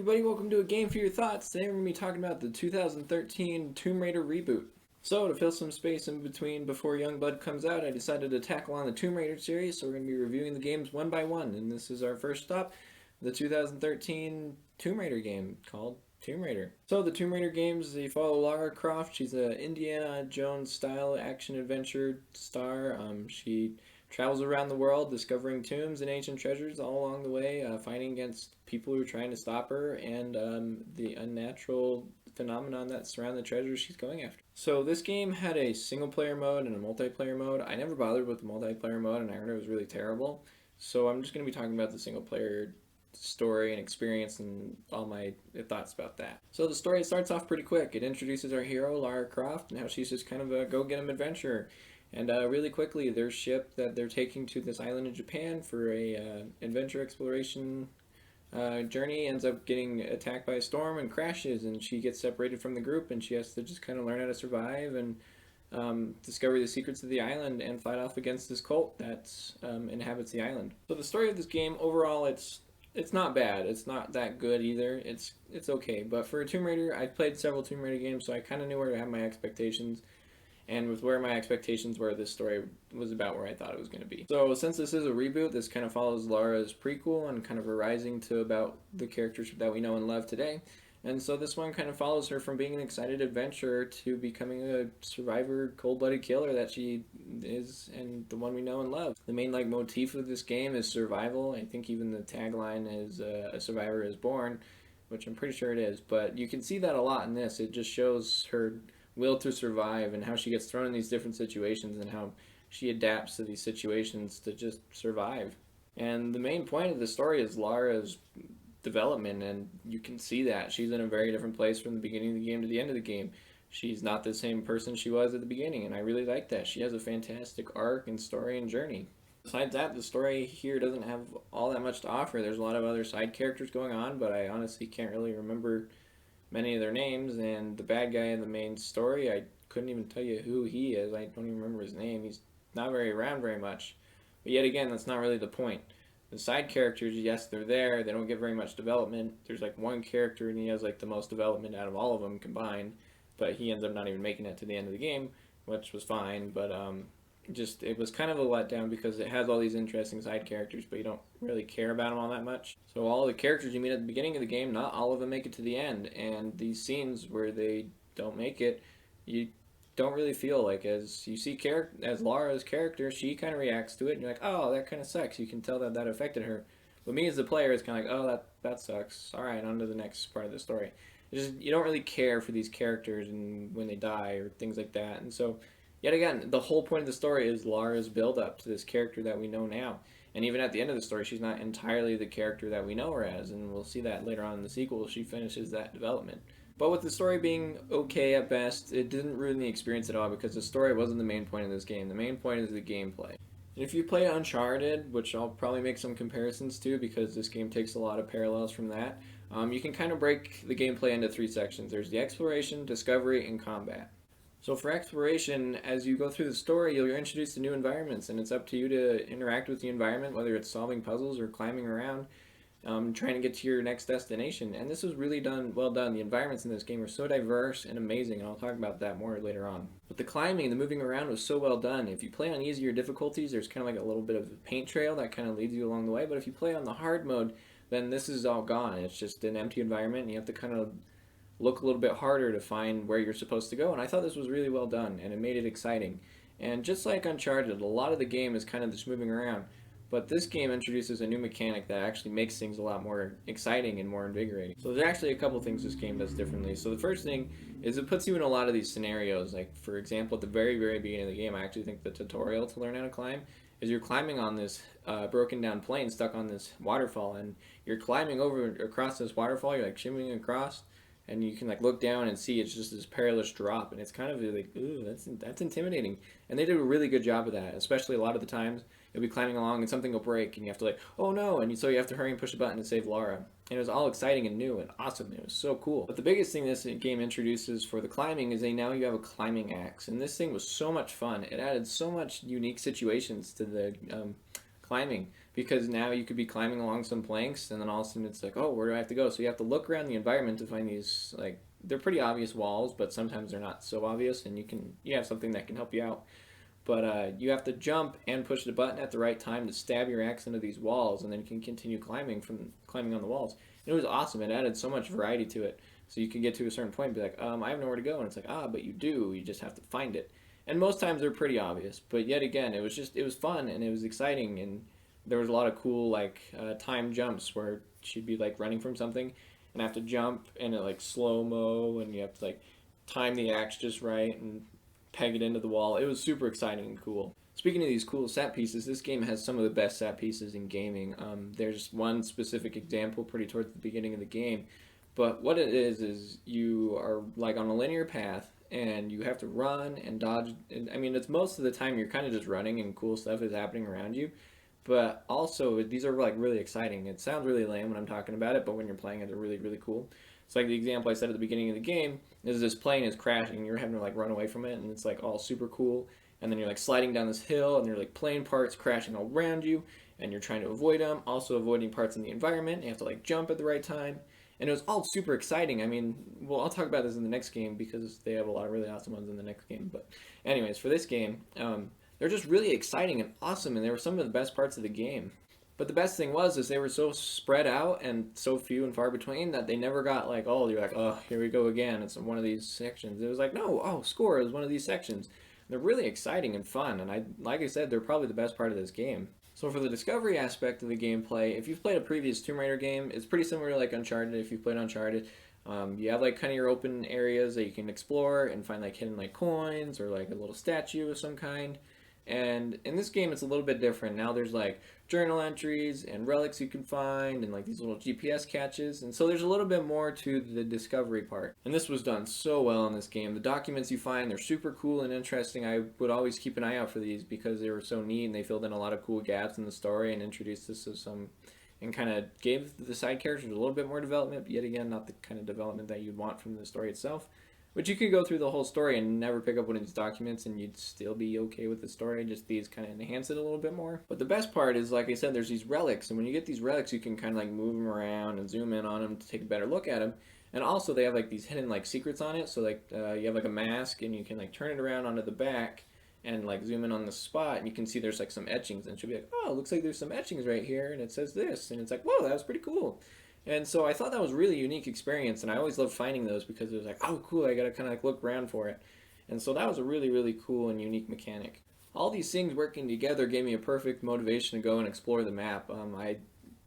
everybody, welcome to A Game for Your Thoughts. Today we're going to be talking about the 2013 Tomb Raider reboot. So, to fill some space in between before Youngblood comes out, I decided to tackle on the Tomb Raider series, so we're going to be reviewing the games one by one. And this is our first stop, the 2013 Tomb Raider game called Tomb Raider. So, the Tomb Raider games, you follow Lara Croft. She's an Indiana Jones style action-adventure star. She travels around the world discovering tombs and ancient treasures all along the way, fighting against people who are trying to stop her and the unnatural phenomenon that surround the treasures she's going after. So this game had a single player mode and a multiplayer mode. I never bothered with the multiplayer mode and I heard it was really terrible. So I'm just going to be talking about the single player story and experience and all my thoughts about that. So the story starts off pretty quick. It introduces our hero, Lara Croft, and how she's just kind of a go-get-'em adventurer. And really quickly, their ship that they're taking to this island in Japan for a adventure exploration journey ends up getting attacked by a storm and crashes, and she gets separated from the group, and she has to just kind of learn how to survive and discover the secrets of the island and fight off against this cult that inhabits the island. So the story of this game, overall, it's not bad. It's not that good either. It's okay. But for a Tomb Raider, I've played several Tomb Raider games, so I kind of knew where to have my expectations. And with where my expectations were, this story was about where I thought it was going to be. So since this is a reboot, this kind of follows Lara's prequel and kind of a rising to about the characters that we know and love today. And so this one kind of follows her from being an excited adventurer to becoming a survivor, cold-blooded killer that she is, and the one we know and love. The main motif of this game is survival. I think even the tagline is a survivor is born, which I'm pretty sure it is. But you can see that a lot in this. It just shows her will to survive and how she gets thrown in these different situations and how she adapts to these situations to just survive. And the main point of the story is Lara's development, and you can see that she's in a very different place from the beginning of the game to the end of the game. She's not the same person she was at the beginning, and I really like that. She has a fantastic arc and story and journey. Besides that, the story here doesn't have all that much to offer. There's a lot of other side characters going on, but I honestly can't really remember many of their names, and the bad guy in the main story, I couldn't even tell you who he is. I don't even remember his name. He's not very around very much. But yet again, that's not really the point. The side characters, yes, they're there. They don't get very much development. There's one character, and he has the most development out of all of them combined, but he ends up not even making it to the end of the game, which was fine, but just it was kind of a letdown because it has all these interesting side characters, but you don't really care about them all that much. So all the characters you meet at the beginning of the game, not all of them make it to the end, and these scenes where they don't make it, you don't really feel as you see as Lara's character, she kind of reacts to it, and you're like, oh, that kind of sucks. You can tell that affected her. But me as the player, it's kind of oh, that sucks. All right, on to the next part of the story. You don't really care for these characters and when they die or things like that, and so. Yet again, the whole point of the story is Lara's build-up to this character that we know now. And even at the end of the story, she's not entirely the character that we know her as, and we'll see that later on in the sequel. She finishes that development. But with the story being okay at best, it didn't ruin the experience at all because the story wasn't the main point of this game. The main point is the gameplay. And if you play Uncharted, which I'll probably make some comparisons to because this game takes a lot of parallels from that, you can kind of break the gameplay into three sections. There's the exploration, discovery, and combat. So for exploration, as you go through the story, you're introduced to new environments, and it's up to you to interact with the environment, whether it's solving puzzles or climbing around, trying to get to your next destination. And this was really well done. The environments in this game are so diverse and amazing, and I'll talk about that more later on. But the climbing and the moving around was so well done. If you play on easier difficulties, there's kind of a little bit of a paint trail that kind of leads you along the way. But if you play on the hard mode, then this is all gone. It's just an empty environment, and you have to kind of look a little bit harder to find where you're supposed to go, and I thought this was really well done, and it made it exciting. And just like Uncharted, a lot of the game is kind of just moving around, but this game introduces a new mechanic that actually makes things a lot more exciting and more invigorating. So there's actually a couple things this game does differently. So the first thing is it puts you in a lot of these scenarios, for example, at the very, very beginning of the game, I actually think the tutorial to learn how to climb is you're climbing on this broken down plane stuck on this waterfall, and you're climbing across this waterfall, you're shimmying across, and you can look down and see it's just this perilous drop, and it's kind of ooh, that's intimidating. And they do a really good job of that, especially a lot of the times you'll be climbing along and something will break and you have to oh no, and so you have to hurry and push a button to save Lara. And it was all exciting and new and awesome. It was so cool. But the biggest thing this game introduces for the climbing is now you have a climbing axe, and this thing was so much fun. It added so much unique situations to the climbing, because now you could be climbing along some planks and then all of a sudden it's like, oh, where do I have to go? So you have to look around the environment to find these, like, they're pretty obvious walls, but sometimes they're not so obvious, and you have something that can help you out. But you have to jump and push the button at the right time to stab your axe into these walls, and then you can continue climbing on the walls. And it was awesome. It added so much variety to it. So you can get to a certain point and be like, I have nowhere to go, and it's like, but you do. You just have to find it. And most times they're pretty obvious. But yet again, it was fun and it was exciting, and there was a lot of cool like time jumps where she'd be like running from something and have to jump and it like slow mo, and you have to like time the axe just right and peg it into the wall. It was super exciting and cool. Speaking of these cool set pieces, this game has some of the best set pieces in gaming. There's one specific example pretty towards the beginning of the game, but what it is you are like on a linear path and you have to run and dodge. And, I mean, it's most of the time you're kind of just running and cool stuff is happening around you. But also, these are like really exciting. It sounds really lame when I'm talking about it, but when you're playing it, they're really, really cool. It's like the example I said at the beginning of the game is this plane is crashing and you're having to like run away from it, and it's like all super cool. And then you're like sliding down this hill and you're like plane parts crashing all around you and you're trying to avoid them, also avoiding parts in the environment. You have to like jump at the right time. And it was all super exciting. I mean, well, I'll talk about this in the next game because they have a lot of really awesome ones in the next game. But anyways, for this game, they're just really exciting and awesome, and they were some of the best parts of the game. But the best thing was is they were so spread out and so few and far between that they never got like, oh, you're like, oh, here we go again. It's one of these sections. It was like, no, oh, score, it was one of these sections. They're really exciting and fun, and like I said, they're probably the best part of this game. So for the discovery aspect of the gameplay, if you've played a previous Tomb Raider game, it's pretty similar to like Uncharted. If you've played Uncharted, you have like kind of your open areas that you can explore and find like hidden like coins or like a little statue of some kind. And in this game, it's a little bit different. Now there's like journal entries and relics you can find and like these little GPS catches. And so there's a little bit more to the discovery part. And this was done so well in this game. The documents you find, they're super cool and interesting. I would always keep an eye out for these because they were so neat and they filled in a lot of cool gaps in the story and introduced us to some, and kind of gave the side characters a little bit more development, but yet again, not the kind of development that you'd want from the story itself. But you could go through the whole story and never pick up one of these documents and you'd still be okay with the story, just these kind of enhance it a little bit more. But the best part is, like I said, there's these relics, and when you get these relics, you can kind of like move them around and zoom in on them to take a better look at them. And also they have like these hidden like secrets on it, so like you have like a mask and you can like turn it around onto the back and like zoom in on the spot and you can see there's like some etchings, and she'll be like, oh, looks like there's some etchings right here and it says this, and it's like, whoa, that was pretty cool. And so I thought that was a really unique experience, and I always loved finding those because it was like, oh, cool, I gotta kind of like look around for it. And so that was a really, really cool and unique mechanic. All these things working together gave me a perfect motivation to go and explore the map. I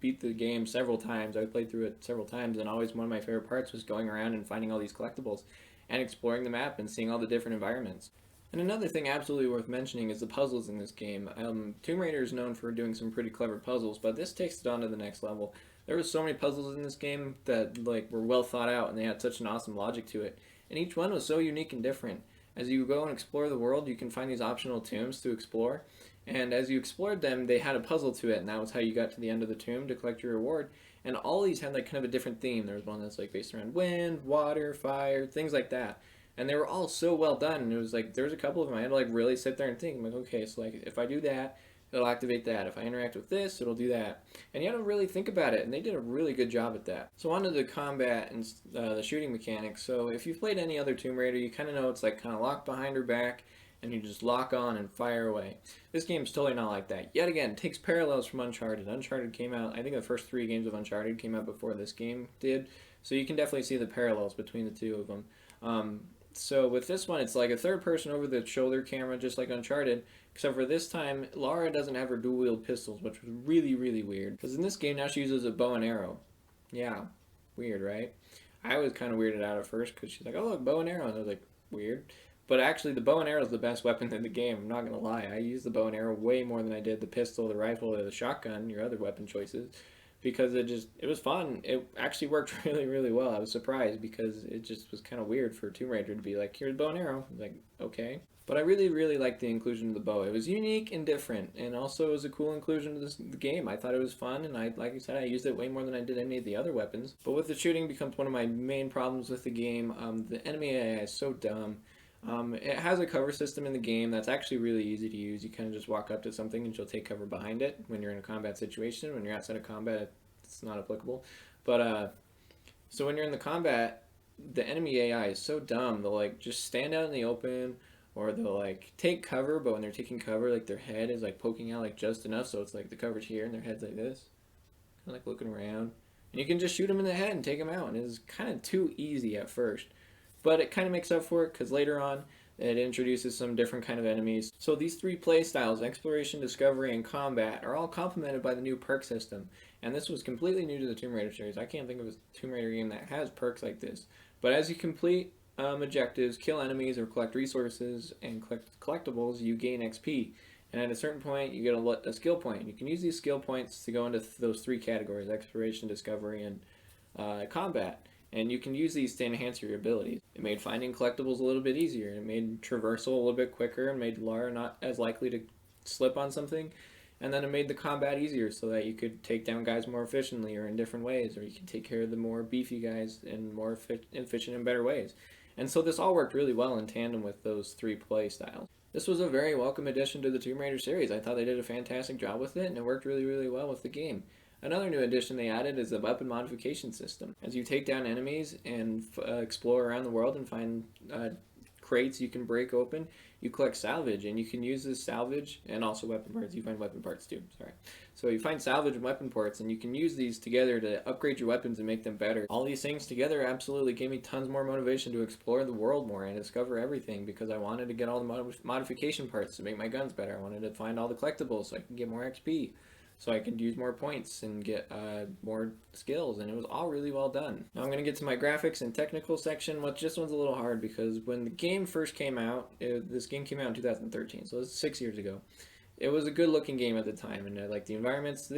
beat the game several times. I played through it several times, and always one of my favorite parts was going around and finding all these collectibles and exploring the map and seeing all the different environments. And another thing absolutely worth mentioning is the puzzles in this game. Tomb Raider is known for doing some pretty clever puzzles, but this takes it on to the next level. There were so many puzzles in this game that like were well thought out, and they had such an awesome logic to it. And each one was so unique and different. As you go and explore the world, you can find these optional tombs to explore. And as you explored them, they had a puzzle to it, and that was how you got to the end of the tomb to collect your reward. And all these had like kind of a different theme. There was one that's like based around wind, water, fire, things like that. And they were all so well done, and it was like, there was a couple of them I had to like really sit there and think. I'm like, okay, so like if I do that, it'll activate that. If I interact with this, it'll do that. And you have to really think about it, and they did a really good job at that. So on to the combat and the shooting mechanics. So if you've played any other Tomb Raider, you kind of know it's like kind of locked behind her back, and you just lock on and fire away. This game's totally not like that. Yet again, it takes parallels from Uncharted. Uncharted came out, I think the first 3 games of Uncharted came out before this game did, so you can definitely see the parallels between the two of them. So with this one, it's like a third person over the shoulder camera, just like Uncharted, except for this time, Lara doesn't have her dual-wield pistols, which was really, really weird. Because in this game, now she uses a bow and arrow. Yeah, weird, right? I was kind of weirded out at first, because she's like, oh, look, bow and arrow. And I was like, weird. But actually, the bow and arrow is the best weapon in the game. I'm not going to lie. I use the bow and arrow way more than I did the pistol, the rifle, or the shotgun, your other weapon choices. Because it was fun. It actually worked really, really well. I was surprised because it just was kind of weird for Tomb Raider to be like, here's bow and arrow. Like, okay. But I really, really liked the inclusion of the bow. It was unique and different, and also it was a cool inclusion to the game. I thought it was fun, and like I said, I used it way more than I did any of the other weapons. But with the shooting becomes one of my main problems with the game. The enemy AI is so dumb. It has a cover system in the game that's actually really easy to use. You kind of just walk up to something and she'll take cover behind it when you're in a combat situation. When you're outside of combat, it's not applicable. But so when you're in the combat, the enemy AI is so dumb. They'll like just stand out in the open, or they'll like take cover. But when they're taking cover, like their head is like poking out like just enough, so it's like the cover's here and their head's like this, kind of like looking around. And you can just shoot them in the head and take them out. And it's kind of too easy at first, but it kind of makes up for it because later on it introduces some different kind of enemies. So these three play styles, exploration, discovery, and combat, are all complemented by the new perk system. And this was completely new to the Tomb Raider series. I can't think of a Tomb Raider game that has perks like this. But as you complete objectives, kill enemies, or collect resources and collect collectibles, you gain XP. And at a certain point, you get a skill point. You can use these skill points to go into those three categories: exploration, discovery, and combat. And you can use these to enhance your abilities. It made finding collectibles a little bit easier. It made traversal a little bit quicker and made Lara not as likely to slip on something. And then it made the combat easier so that you could take down guys more efficiently or in different ways, or you could take care of the more beefy guys in more efficient and better ways. And so this all worked really well in tandem with those three play styles. This was a very welcome addition to the Tomb Raider series. I thought they did a fantastic job with it, and it worked really, really well with the game. Another new addition they added is the weapon modification system. As you take down enemies and explore around the world and find crates you can break open, you collect salvage, and you can use this salvage and also weapon parts. You find weapon parts too, sorry. So you find salvage and weapon parts, and you can use these together to upgrade your weapons and make them better. All these things together absolutely gave me tons more motivation to explore the world more and discover everything, because I wanted to get all the modification parts to make my guns better. I wanted to find all the collectibles so I could get more XP, so I could use more points and get more skills, and it was all really well done. Now I'm going to get to my graphics and technical section, which this one's a little hard because when the game first came out, this game came out in 2013, so it's 6 years ago. It was a good looking game at the time, and like the environments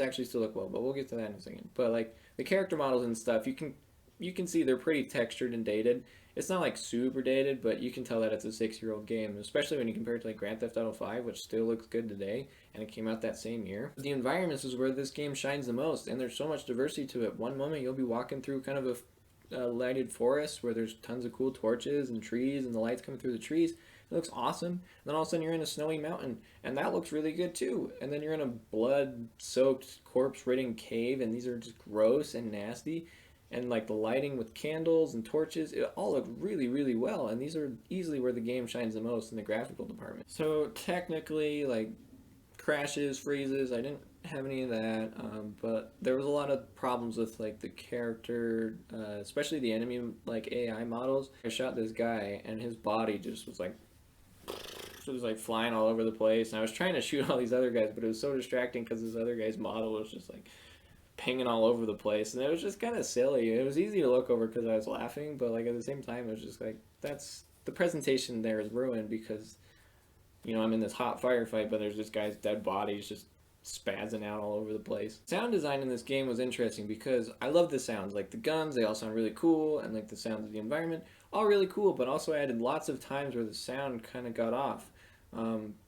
actually still look well, but we'll get to that in a second. But like the character models and stuff, you can see they're pretty textured and dated. It's not like super dated, but you can tell that it's a 6-year-old game, especially when you compare it to like Grand Theft Auto 5, which still looks good today, and it came out that same year. The environments is where this game shines the most, and there's so much diversity to it. One moment you'll be walking through kind of a lighted forest where there's tons of cool torches and trees, and the lights coming through the trees. It looks awesome. And then all of a sudden you're in a snowy mountain, and that looks really good too. And then you're in a blood-soaked, corpse-ridden cave, and these are just gross and nasty. And like the lighting with candles and torches, it all looked really, really well. And these are easily where the game shines the most in the graphical department. So technically, like crashes, freezes, I didn't have any of that. But there was a lot of problems with like the character, especially the enemy like AI models. I shot this guy, and his body just was like flying all over the place. And I was trying to shoot all these other guys, but it was so distracting because this other guy's model was just like pinging all over the place, and it was just kind of silly. It was easy to look over because I was laughing, but like at the same time it was just like, that's the presentation there is ruined because, you know, I'm in this hot firefight, but there's this guy's dead body just spazzing out all over the place. Sound design in this game was interesting because I love the sounds. Like the guns, they all sound really cool, and like the sounds of the environment, all really cool, but also I added lots of times where the sound kind of got off.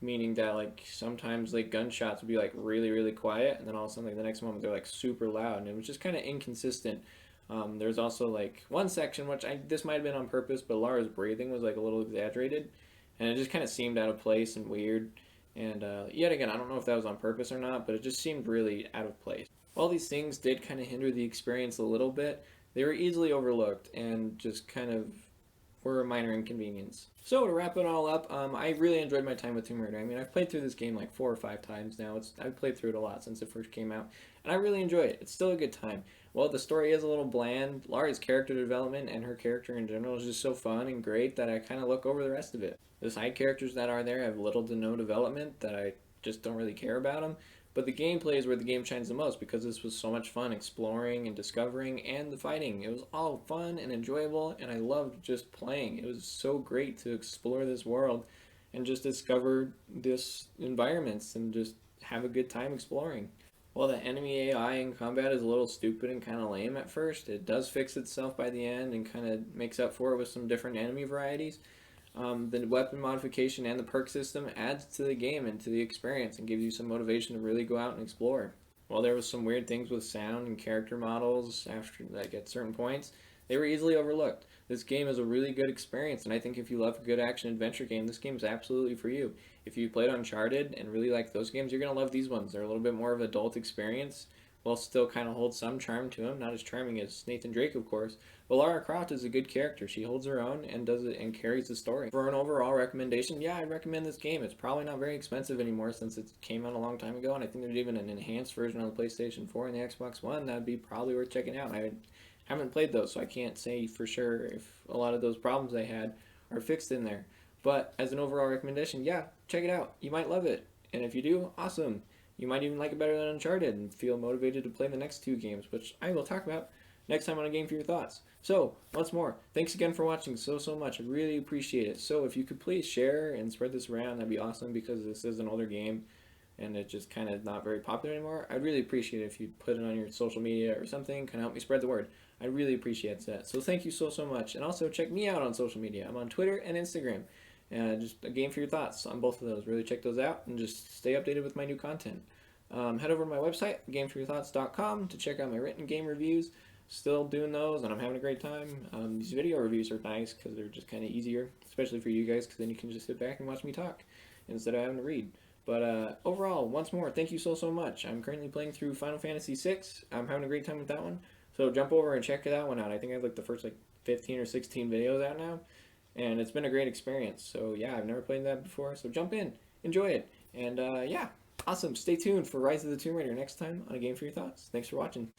Meaning that like sometimes like gunshots would be like really, really quiet, and then all of a sudden like the next moment they're like super loud, and it was just kind of inconsistent. There's also like one section which this might have been on purpose, but Lara's breathing was like a little exaggerated, and it just kind of seemed out of place and weird. And yet again, I don't know if that was on purpose or not, but it just seemed really out of place. While these things did kind of hinder the experience a little bit, they were easily overlooked and just kind of were a minor inconvenience. So to wrap it all up, I really enjoyed my time with Tomb Raider. I mean, I've played through this game like 4 or 5 times now. I've played through it a lot since it first came out, and I really enjoy it. It's still a good time. While the story is a little bland, Lara's character development and her character in general is just so fun and great that I kind of look over the rest of it. The side characters that are there have little to no development that I just don't really care about them. But the gameplay is where the game shines the most because this was so much fun exploring and discovering, and the fighting. It was all fun and enjoyable, and I loved just playing. It was so great to explore this world and just discover this environments and just have a good time exploring. While the enemy AI in combat is a little stupid and kind of lame at first, it does fix itself by the end and kind of makes up for it with some different enemy varieties. The weapon modification and the perk system adds to the game and to the experience and gives you some motivation to really go out and explore. While there was some weird things with sound and character models after like at certain points, they were easily overlooked. This game is a really good experience, and I think if you love a good action adventure game, this game is absolutely for you. If you played Uncharted and really like those games, you're gonna love these ones. They're a little bit more of an adult experience, while still kind of hold some charm to them. Not as charming as Nathan Drake, of course, but Lara Croft is a good character. She holds her own and does it and carries the story. For an overall recommendation, yeah, I'd recommend this game. It's probably not very expensive anymore since it came out a long time ago, and I think there's even an enhanced version on the PlayStation 4 and the Xbox One that'd be probably worth checking out. I haven't played those, so I can't say for sure if a lot of those problems they had are fixed in there. But as an overall recommendation, yeah, check it out. You might love it. And if you do, awesome. You might even like it better than Uncharted and feel motivated to play the next two games, which I will talk about next time on A Game for Your Thoughts. So, once more, thanks again for watching so much. I really appreciate it. So, if you could please share and spread this around, that'd be awesome because this is an older game and it's just kind of not very popular anymore. I'd really appreciate it if you'd put it on your social media or something, kind of help me spread the word. I really appreciate that. So thank you so much. And also check me out on social media. I'm on Twitter and Instagram. Just A Game for Your Thoughts on both of those. Really check those out and just stay updated with my new content. Head over to my website, gameforyourthoughts.com, to check out my written game reviews. Still doing those, and I'm having a great time. These video reviews are nice because they're just kind of easier, especially for you guys, because then you can just sit back and watch me talk instead of having to read. But overall, once more, thank you so much. I'm currently playing through Final Fantasy VI. I'm having a great time with that one. So jump over and check that one out. I think I have like the first 15 or 16 videos out now, and it's been a great experience. So yeah, I've never played that before. So jump in, enjoy it, and yeah, awesome. Stay tuned for Rise of the Tomb Raider next time on A Game for Your Thoughts. Thanks for watching.